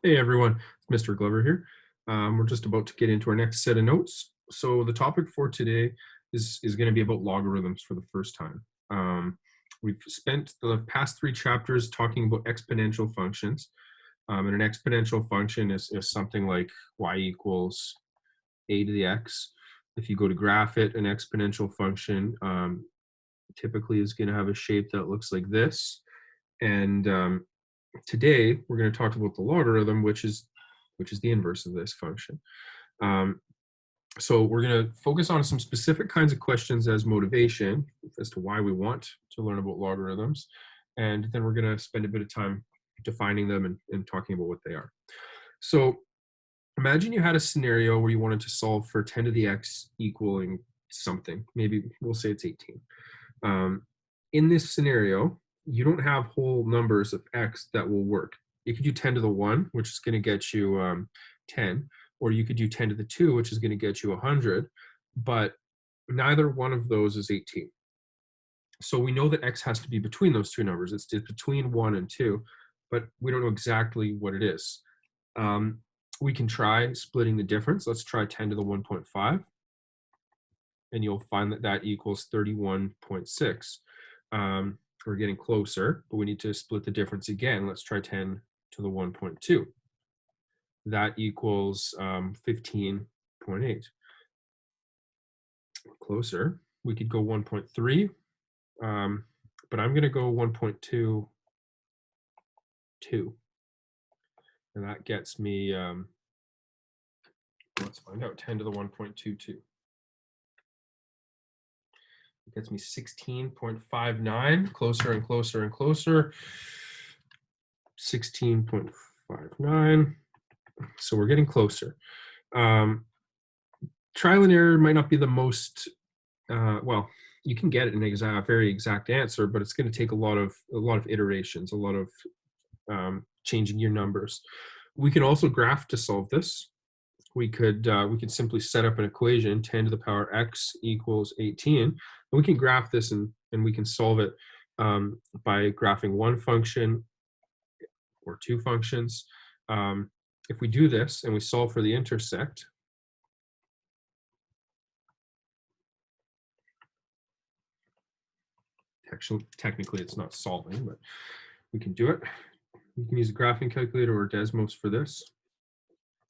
Hey everyone, it's Mr. Glover here. We're just about to get into our next set of notes. So the topic for today is going to be about logarithms for the first time. We've spent the past three chapters talking about exponential functions. And an exponential function is something like y equals a to the x. If you go to graph it, an exponential function typically is going to have a shape that looks like this. And today we're going to talk about the logarithm, which is the inverse of this function. Um, so we're going to focus on some specific kinds of questions as motivation as to why we want to learn about logarithms, and then we're going to spend a bit of time defining them and talking about what they are. So imagine you had a scenario where you wanted to solve for 10 to the x equaling something. Maybe we'll say it's 18. In this scenario, you don't have whole numbers of x that will work. You could do 10 to the 1, which is going to get you 10, or you could do 10 to the 2, which is going to get you 100, but neither one of those is 18. So we know that x has to be between those two numbers. It's between 1 and 2, but we don't know exactly what it is. We can try splitting the difference. Let's try 10 to the 1.5, and you'll find that that equals 31.6. We're getting closer, but we need to split the difference again. Let's try 10 to the 1.2. That equals 15.8. Closer. We could go 1.3, but I'm going to go 1.22. And that gets me, let's find out, 10 to the 1.22. It gets me 16.59, closer and closer and closer. 16.59. So we're getting closer. Trial and error might not be the most, well, you can get a very exact answer, but it's going to take a lot of iterations, a lot of changing your numbers. We can also graph to solve this. We could simply set up an equation, 10 to the power x equals 18, and we can graph this and we can solve it by graphing one function or two functions. If we do this and we solve for the intersect, technically it's not solving, but we can do it. You can use a graphing calculator or Desmos for this.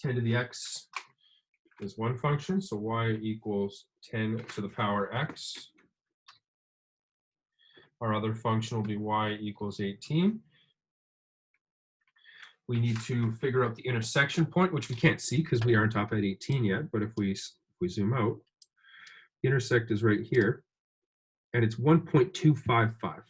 10 to the x is one function, so y equals 10 to the power x. Our other function will be y equals 18. We need to figure out the intersection point, which we can't see because we aren't up at 18 yet, but if we zoom out, the intersect is right here, and it's 1.255.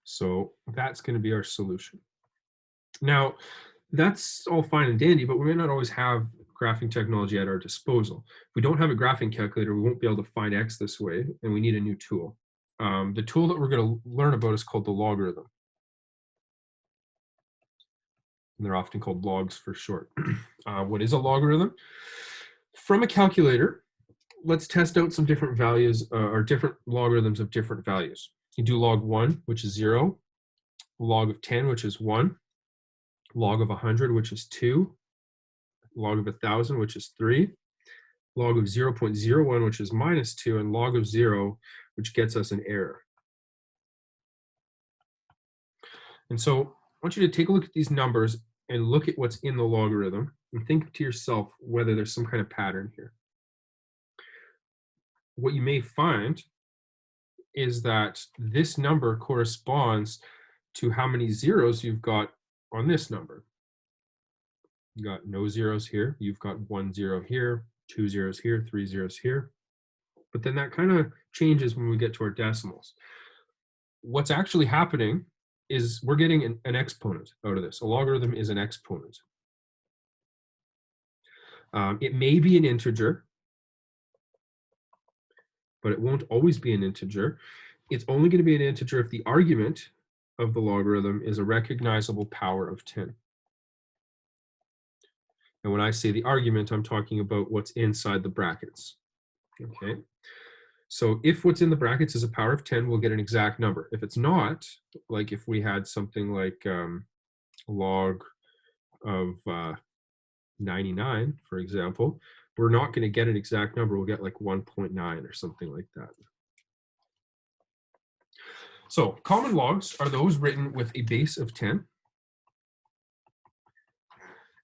So that's going to be our solution. Now, that's all fine and dandy, but we may not always have graphing technology at our disposal. If we don't have a graphing calculator, we won't be able to find x this way, and we need a new tool. The tool that we're going to learn about is called the logarithm. And they're often called logs for short. What is a logarithm? From a calculator, let's test out some different values or different logarithms of different values. You do log 1, which is 0, log of 10, which is 1, log of 100, which is 2, log of 1,000, which is 3, log of 0.01, which is minus 2, and log of 0, which gets us an error. And so I want you to take a look at these numbers and look at what's in the logarithm and think to yourself whether there's some kind of pattern here. What you may find is that this number corresponds to how many zeros you've got on this number. You got no zeros here. You've got 1 0 here, 2 zeros here, 3 zeros here. But then that kind of changes when we get to our decimals. What's actually happening is we're getting an exponent out of this. A logarithm is an exponent. It may be an integer, but it won't always be an integer. It's only going to be an integer if the argument of the logarithm is a recognizable power of 10. And when I say the argument, I'm talking about what's inside the brackets. Okay. So if what's in the brackets is a power of 10, we'll get an exact number. If it's not, like if we had something like log of 99, for example, we're not going to get an exact number. We'll get like 1.9 or something like that. So common logs are those written with a base of 10.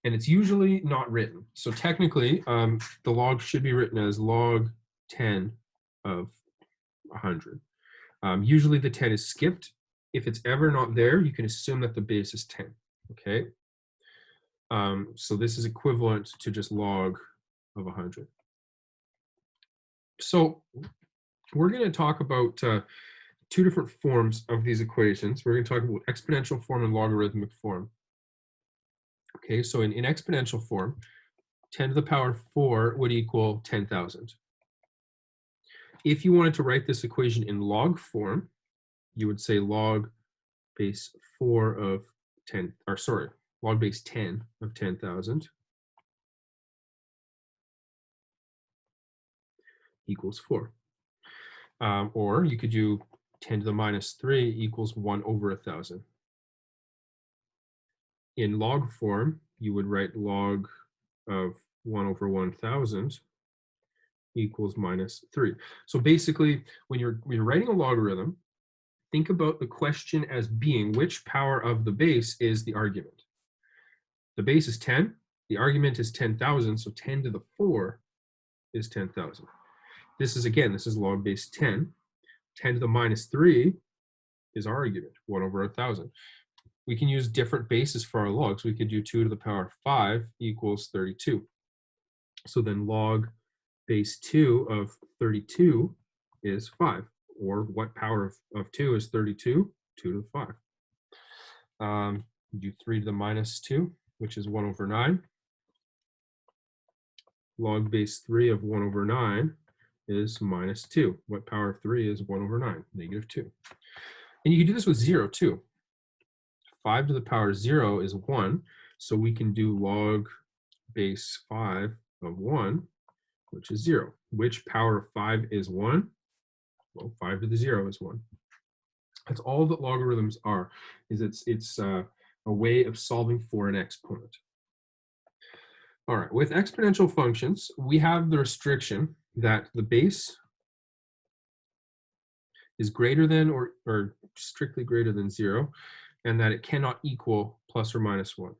And it's usually not written. So technically, the log should be written as log 10 of 100. Usually the 10 is skipped. If it's ever not there, you can assume that the base is 10, okay? So this is equivalent to just log of 100. So we're going to talk about two different forms of these equations. We're going to talk about exponential form and logarithmic form. Okay, so in exponential form, 10 to the power 4 would equal 10,000. If you wanted to write this equation in log form, you would say log base 4 of 10, or sorry, log base 10 of 10,000 equals 4. Or you could do 10 to the minus 3 equals 1 over 1,000. In log form, you would write log of 1 over 1,000 equals minus 3. So basically, when you're writing a logarithm, think about the question as being which power of the base is the argument. The base is 10, the argument is 10,000, so 10 to the 4 is 10,000. This is log base 10. 10 to the minus 3 is our argument, 1 over 1,000. We can use different bases for our logs. We could do 2 to the power 5 equals 32. So then log base 2 of 32 is 5. Or what power of 2 is 32? 2 to the 5. Do 3 to the minus 2, which is 1 over 9. Log base 3 of 1 over 9 is minus 2. What power of 3 is 1 over 9? Negative 2. And you can do this with 0 too. 5 to the power 0 is 1. So we can do log base 5 of 1, which is 0. Which power of 5 is 1? Well, 5 to the 0 is 1. That's all that logarithms are, is it's a way of solving for an exponent. All right, with exponential functions, we have the restriction that the base is greater than or strictly greater than 0, and that it cannot equal plus or minus 1.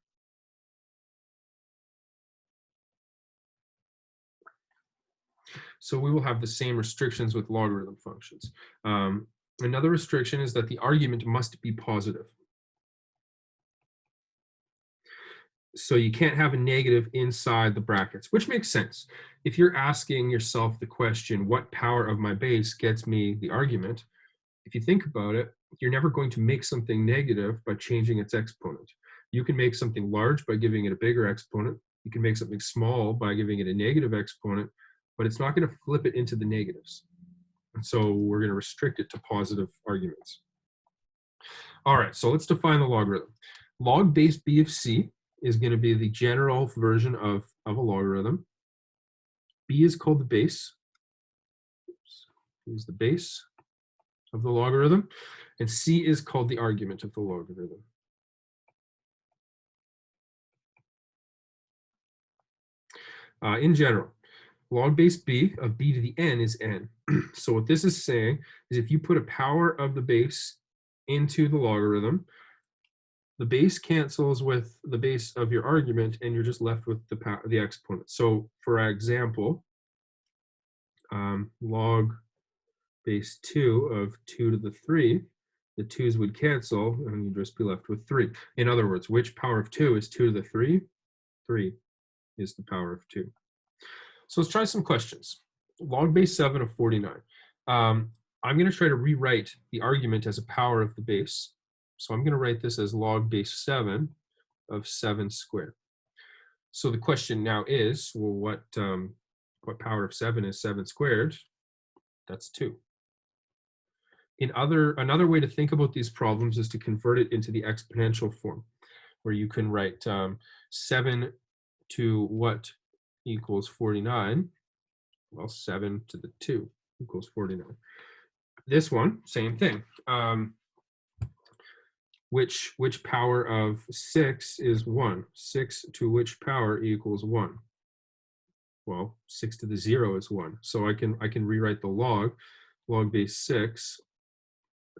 So we will have the same restrictions with logarithm functions. Another restriction is that the argument must be positive. So you can't have a negative inside the brackets, which makes sense. If you're asking yourself the question, what power of my base gets me the argument? If you think about it, you're never going to make something negative by changing its exponent. You can make something large by giving it a bigger exponent. You can make something small by giving it a negative exponent, but it's not going to flip it into the negatives. And so we're going to restrict it to positive arguments. All right, so let's define the logarithm. Log base b of c is going to be the general version of a logarithm. B is called the base. B is the base of the logarithm, and c is called the argument of the logarithm. In general, log base b of b to the n is n. So what this is saying is if you put a power of the base into the logarithm, the base cancels with the base of your argument, and you're just left with the exponent. So for example, log base 2 of 2 to the 3, the 2's would cancel, and you'd just be left with 3. In other words, which power of 2 is 2 to the 3? 3 is the power of 2. So let's try some questions. Log base 7 of 49. I'm going to try to rewrite the argument as a power of the base. So I'm going to write this as log base 7 of 7 squared. So the question now is, well, what power of 7 is 7 squared? That's 2. Another way to think about these problems is to convert it into the exponential form, where you can write 7 to what equals 49? Well, 7 to the 2 equals 49. This one, same thing. Which power of 6 is 1? 6 to which power equals 1? Well, 6 to the 0 is 1. So I can rewrite the log base 6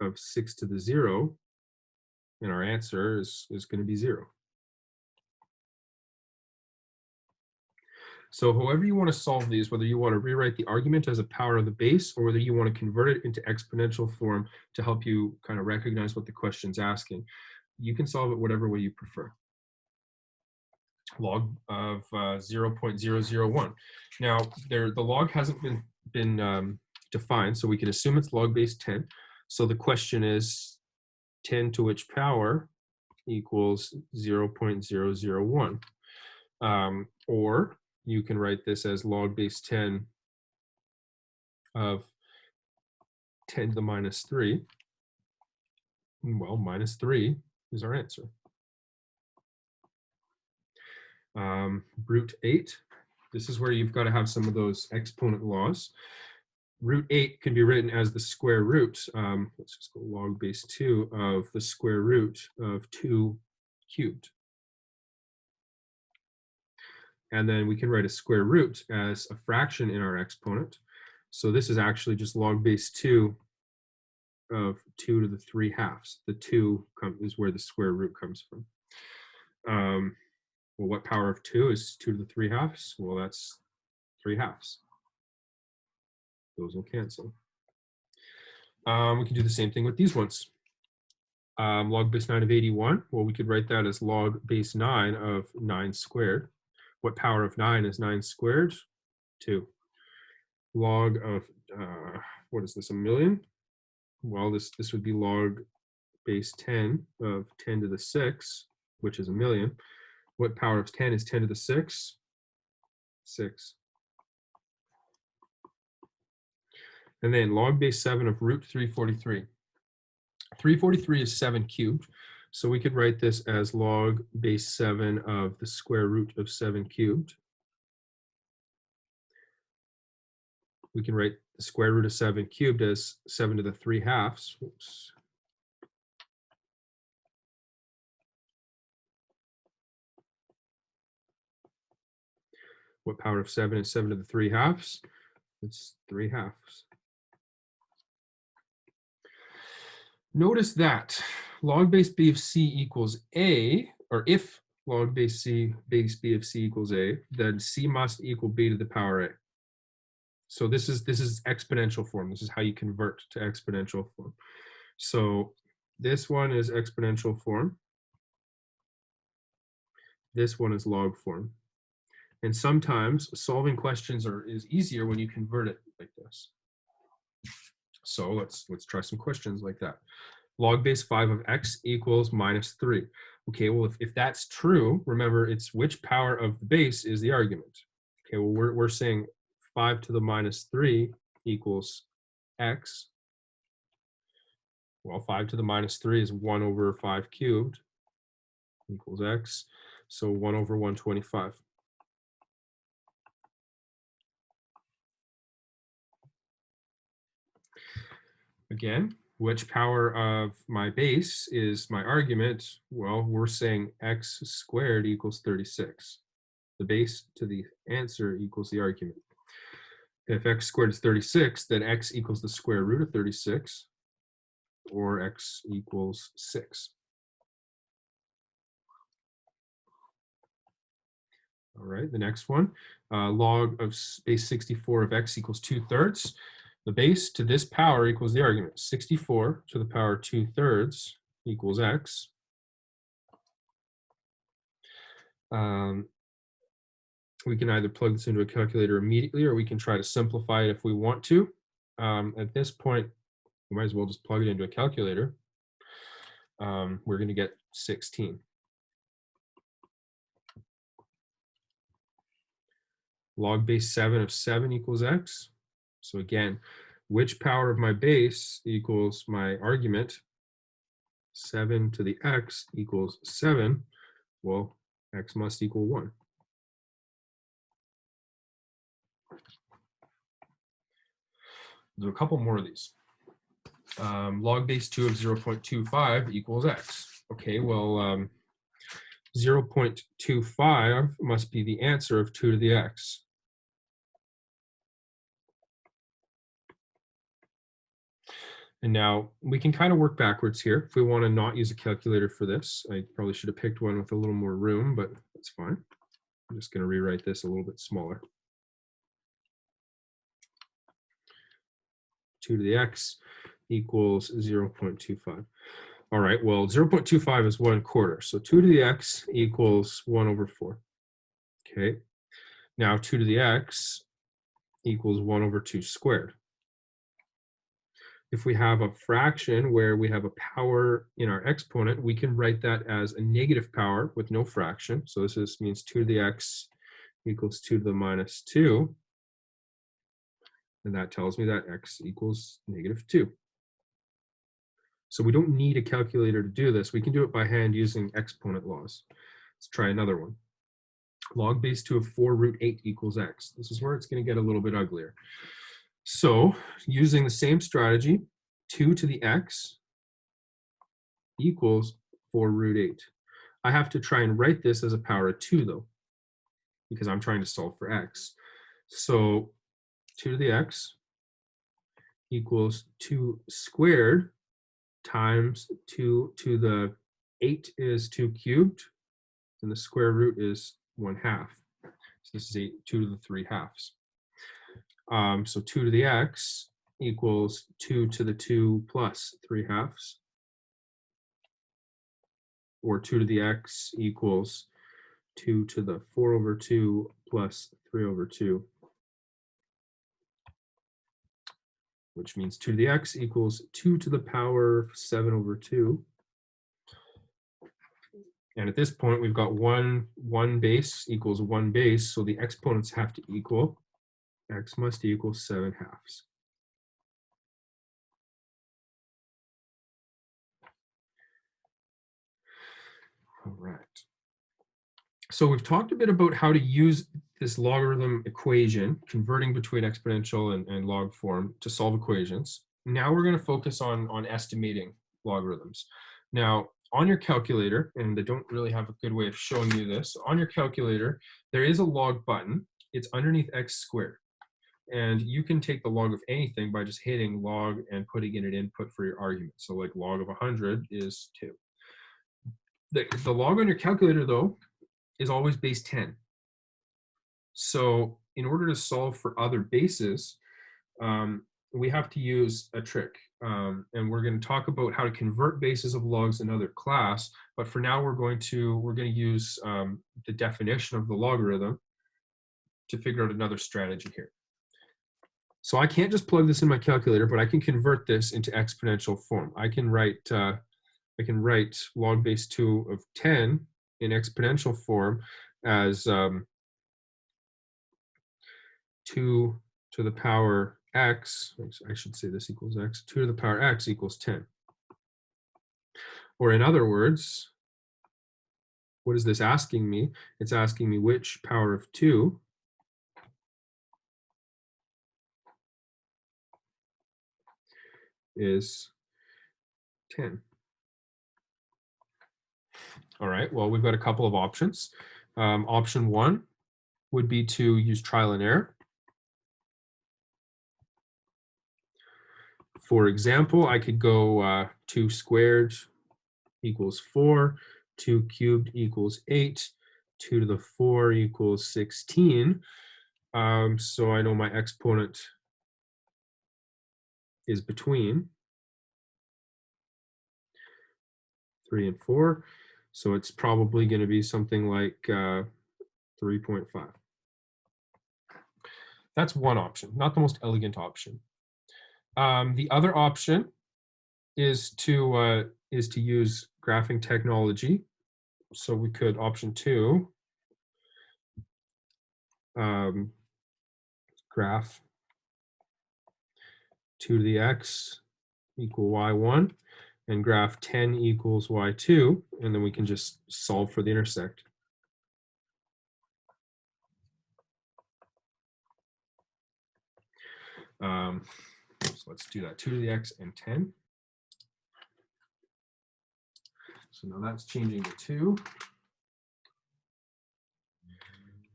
of 6 to the 0, and our answer is going to be 0. So however you want to solve these, whether you want to rewrite the argument as a power of the base or whether you want to convert it into exponential form to help you kind of recognize what the question's asking, you can solve it whatever way you prefer. Log of 0.001. Now, the log hasn't been defined, so we can assume it's log base 10. So the question is 10 to which power equals 0.001. Or you can write this as log base 10 of 10 to the minus 3. Well, minus 3 is our answer. Root 8, this is where you've got to have some of those exponent laws. Root 8 can be written as the square root. Let's just go log base 2 of the square root of 2 cubed. And then we can write a square root as a fraction in our exponent. So this is actually just log base 2 of 2 to the 3 halves. The 2 is where the square root comes from. Well, what power of 2 is 2 to the 3 halves? Well, that's 3 halves. Those will cancel. We can do the same thing with these ones. Log base 9 of 81. Well, we could write that as log base 9 of 9 squared. What power of 9 is 9 squared? 2. Log of, what is this, a million? Well, this would be log base 10 of 10 to the 6, which is a million. What power of 10 is 10 to the 6? 6. And then log base 7 of root 343. 343 is 7 cubed. So we could write this as log base 7 of the square root of 7 cubed. We can write the square root of 7 cubed as 7 to the 3 halves. Oops. What power of 7 is 7 to the 3 halves? It's 3 halves. Notice that log base b of c equals a, or if log base b of c equals a, then c must equal b to the power a. So this is exponential form. This is how you convert to exponential form. So this one is exponential form. This one is log form. And sometimes solving questions is easier when you convert it like this. So let's try some questions like that. Log base 5 of x equals minus 3. Okay, well, if that's true, remember it's which power of the base is the argument. Okay, well, we're saying 5 to the minus 3 equals x. Well, 5 to the minus 3 is 1 over 5 cubed equals x. So 1 over 125. Again, which power of my base is my argument? Well, we're saying x squared equals 36. The base to the answer equals the argument. If x squared is 36, then x equals the square root of 36, or x equals 6. All right, the next one, log of base 64 of x equals 2/3. The base to this power equals the argument. 64 to the power 2/3 equals x. We can either plug this into a calculator immediately, or we can try to simplify it if we want to. At this point, we might as well just plug it into a calculator. We're going to get 16. Log base 7 of 7 equals x. So again, which power of my base equals my argument? 7 to the x equals 7. Well, x must equal 1. There's a couple more of these. Log base 2 of 0.25 equals x. Okay, well, 0.25 must be the answer of 2 to the x. And now we can kind of work backwards here. If we want to not use a calculator for this, I probably should have picked one with a little more room, but that's fine. I'm just going to rewrite this a little bit smaller. 2 to the x equals 0.25. All right, well, 0.25 is 1/4. So 2 to the x equals 1/4. Okay, now 2 to the x equals 1/2 squared. If we have a fraction where we have a power in our exponent, we can write that as a negative power with no fraction. So this means 2 to the x equals 2 to the minus 2. And that tells me that x equals -2. So we don't need a calculator to do this. We can do it by hand using exponent laws. Let's try another one. Log base 2 of 4√8 equals x. This is where it's going to get a little bit uglier. So using the same strategy, 2 to the x equals 4√8. I have to try and write this as a power of 2 though, because I'm trying to solve for x. So 2 to the x equals 2 squared times 2 to the 8 is 2 cubed, and the square root is 1/2. So this is 2 to the 3/2. So 2 to the x equals 2 to the 2 plus 3/2. Or 2 to the x equals 2 to the 4/2 plus 3/2. Which means 2 to the x equals 2 to the power 7/2. And at this point, we've got one base equals 1 base, so the exponents have to equal. X must equal 7/2. All right. So we've talked a bit about how to use this logarithm equation, converting between exponential and log form to solve equations. Now we're going to focus on estimating logarithms. Now, on your calculator, and I don't really have a good way of showing you this, on your calculator, there is a log button. It's underneath x squared. And you can take the log of anything by just hitting log and putting in an input for your argument. So like log of 100 is 2. The log on your calculator, though, is always base 10. So in order to solve for other bases, we have to use a trick. And we're going to talk about how to convert bases of logs in another class. But for now, we're going to use the definition of the logarithm to figure out another strategy here. So I can't just plug this in my calculator, but I can convert this into exponential form. I can write log base 2 of 10 in exponential form as 2 to the power x. I should say this equals x. 2 to the power x equals 10. Or in other words, what is this asking me? It's asking me which power of 2 is 10. All right, well, we've got a couple of options. Option 1 would be to use trial and error. For example, I could go 2 squared equals 4, 2 cubed equals 8, 2 to the 4 equals 16. So I know my exponent is between 3 and 4. So it's probably going to be something like 3.5. That's one option, not the most elegant option. The other option is to use graphing technology. So we could option 2, graph 2 to the x equal y1, and graph 10 equals y2, and then we can just solve for the intersect. let's do that. 2 to the x and 10. So now that's changing to 2.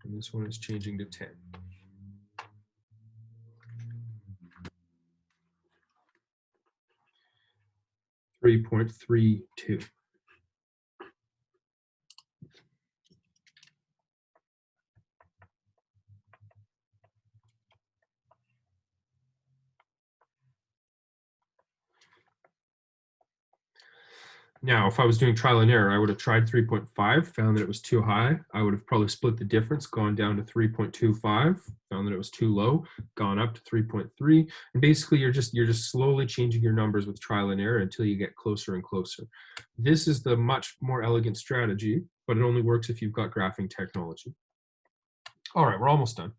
And this one is changing to 10. .32. Now, if I was doing trial and error, I would have tried 3.5, found that it was too high. I would have probably split the difference, gone down to 3.25, found that it was too low, gone up to 3.3. And basically, you're just slowly changing your numbers with trial and error until you get closer and closer. This is the much more elegant strategy, but it only works if you've got graphing technology. All right, we're almost done.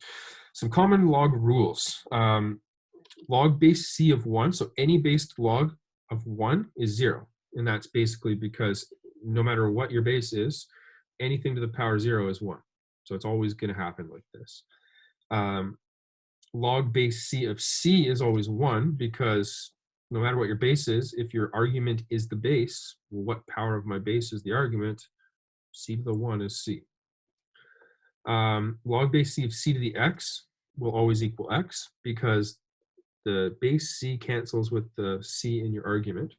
Some common log rules. Log base C of 1, so any based log of 1 is 0. And that's basically because no matter what your base is, anything to the power 0 is 1. So it's always going to happen like this. Log base C of C is always 1 because no matter what your base is, if your argument is the base, well, what power of my base is the argument? C to the 1 is C. Log base C of C to the x will always equal x because the base C cancels with the C in your argument.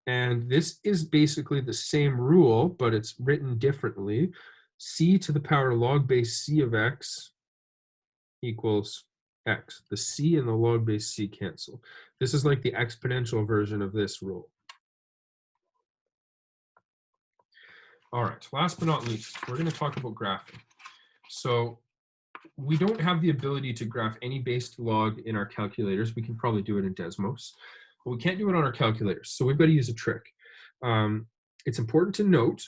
And this is basically the same rule, but it's written differently. C to the power log base C of x equals x. The C and the log base C cancel. This is like the exponential version of this rule. All right, last but not least, we're going to talk about graphing. So we don't have the ability to graph any based log in our calculators. We can probably do it in Desmos. But we can't do it on our calculators, so we've got to use a trick. It's important to note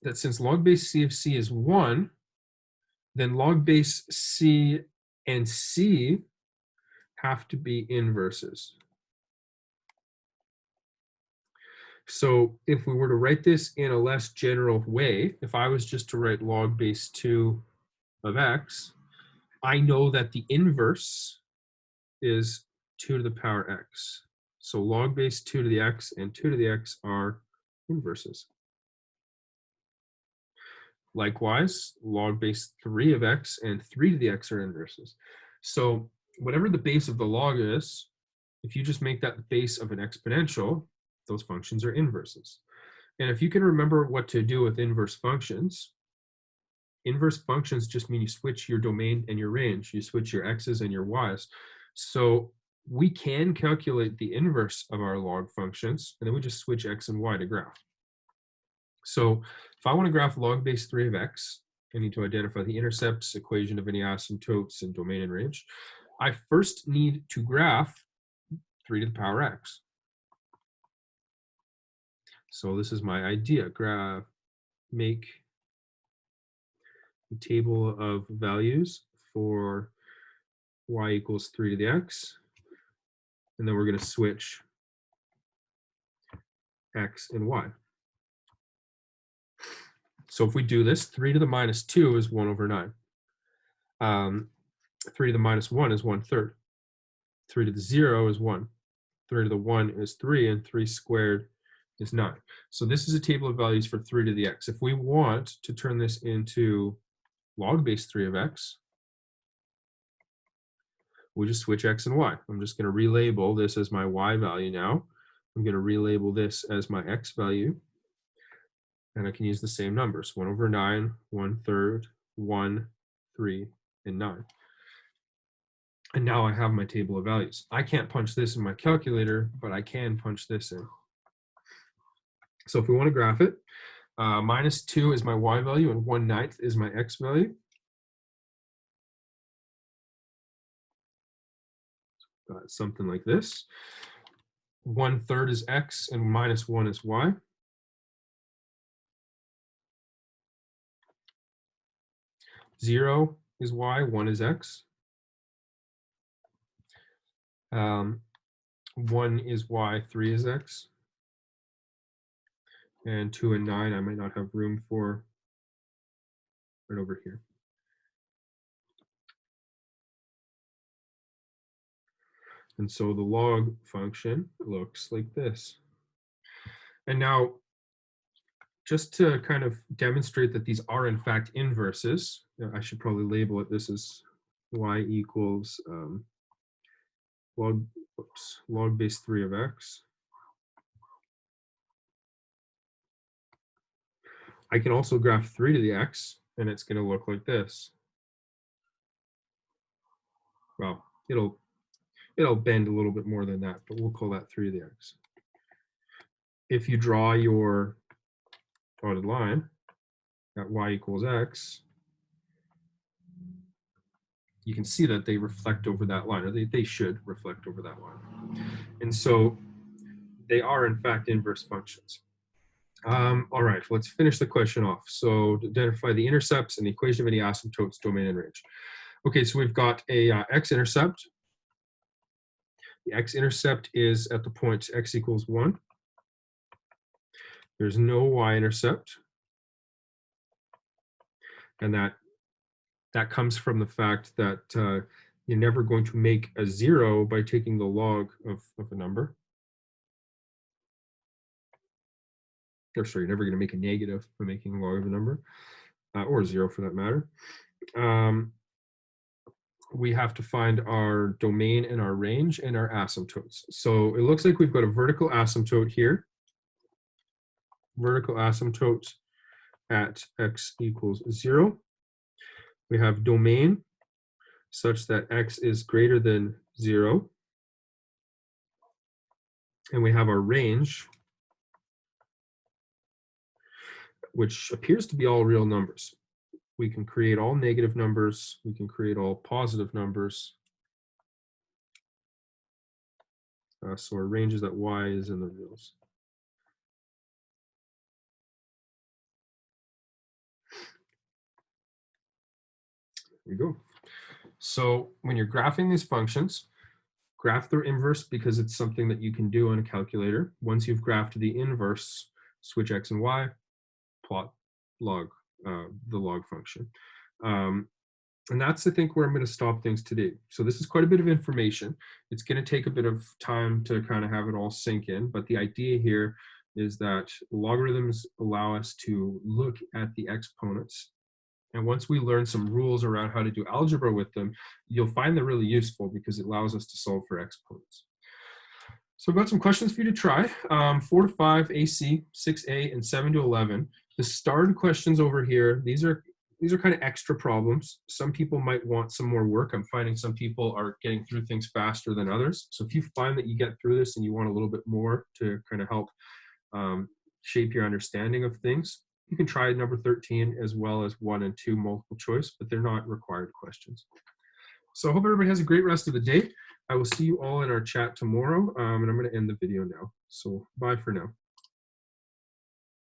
that since log base C of C is 1, then log base C and C have to be inverses. So if we were to write this in a less general way, if I was just to write log base 2 of x, I know that the inverse is 2 to the power x. So log base 2 to the x and 2 to the x are inverses. Likewise, log base 3 of x and 3 to the x are inverses. So whatever the base of the log is, if you just make that the base of an exponential, those functions are inverses. And if you can remember what to do with inverse functions just mean you switch your domain and your range. You switch your x's and your y's. So we can calculate the inverse of our log functions, and then we just switch x and y to graph. So if I want to graph log base 3 of x, I need to identify the intercepts, equation of any asymptotes, and domain and range. I first need to graph 3 to the power x. So this is my idea. Make a table of values for y equals 3 to the x. And then we're going to switch x and y. So if we do this, 3 to the minus 2 is 1 over 9. 3 to the minus 1 is 1/3. 3 to the 0 is 1. 3 to the 1 is 3, and 3 squared is 9. So this is a table of values for 3 to the x. If we want to turn this into log base 3 of x, we just switch x and y. I'm just going to relabel this as my y value now. I'm going to relabel this as my x value. And I can use the same numbers, 1 over 9, 1/3, 1, 3, and 9. And now I have my table of values. I can't punch this in my calculator, but I can punch this in. So if we want to graph it, minus 2 is my y value and 1/9 is my x value. Got something like this. 1/3 is x and minus 1 is y. Zero is y, 1 is x. 1 is y, 3 is x. And 2 and 9 I might not have room for right over here. And so the log function looks like this. And now, just to kind of demonstrate that these are in fact inverses, I should probably label it, this is y equals log base 3 of x. I can also graph 3 to the x, and it's going to look like this. Well, it'll bend a little bit more than that, but we'll call that 3 to the x. If you draw your dotted line at y equals x, you can see that they reflect over that line, or they should reflect over that line. And so they are in fact inverse functions. All right, let's finish the question off. So to identify the intercepts and the equation of any asymptotes, domain and range. Okay, so we've got a x-intercept. The x-intercept is at the point x equals 1. There's no y-intercept. And that comes from the fact that you're never going to make a 0 by taking the log of a number. Or sorry, you're never going to make a negative by making a log of a number, or 0 for that matter. We have to find our domain and our range and our asymptotes. So it looks like we've got a vertical asymptote here. Vertical asymptote at x equals 0. We have domain such that x is greater than 0. And we have our range, which appears to be all real numbers. We can create all negative numbers. We can create all positive numbers. So our range is that y is in the reals. There you go. So when you're graphing these functions, graph their inverse because it's something that you can do on a calculator. Once you've graphed the inverse, switch x and y, plot log, the log function. And that's, I think, where I'm going to stop things today. So this is quite a bit of information. It's going to take a bit of time to kind of have it all sink in. But the idea here is that logarithms allow us to look at the exponents. And once we learn some rules around how to do algebra with them, you'll find they're really useful because it allows us to solve for exponents. So I've got some questions for you to try. 4 to 5, AC, 6A, and 7 to 11. The starred questions over here, these are kind of extra problems. Some people might want some more work. I'm finding some people are getting through things faster than others. So if you find that you get through this and you want a little bit more to kind of help shape your understanding of things, you can try number 13 as well as 1 and 2 multiple choice, but they're not required questions. So I hope everybody has a great rest of the day. I will see you all in our chat tomorrow, and I'm going to end the video now. So bye for now.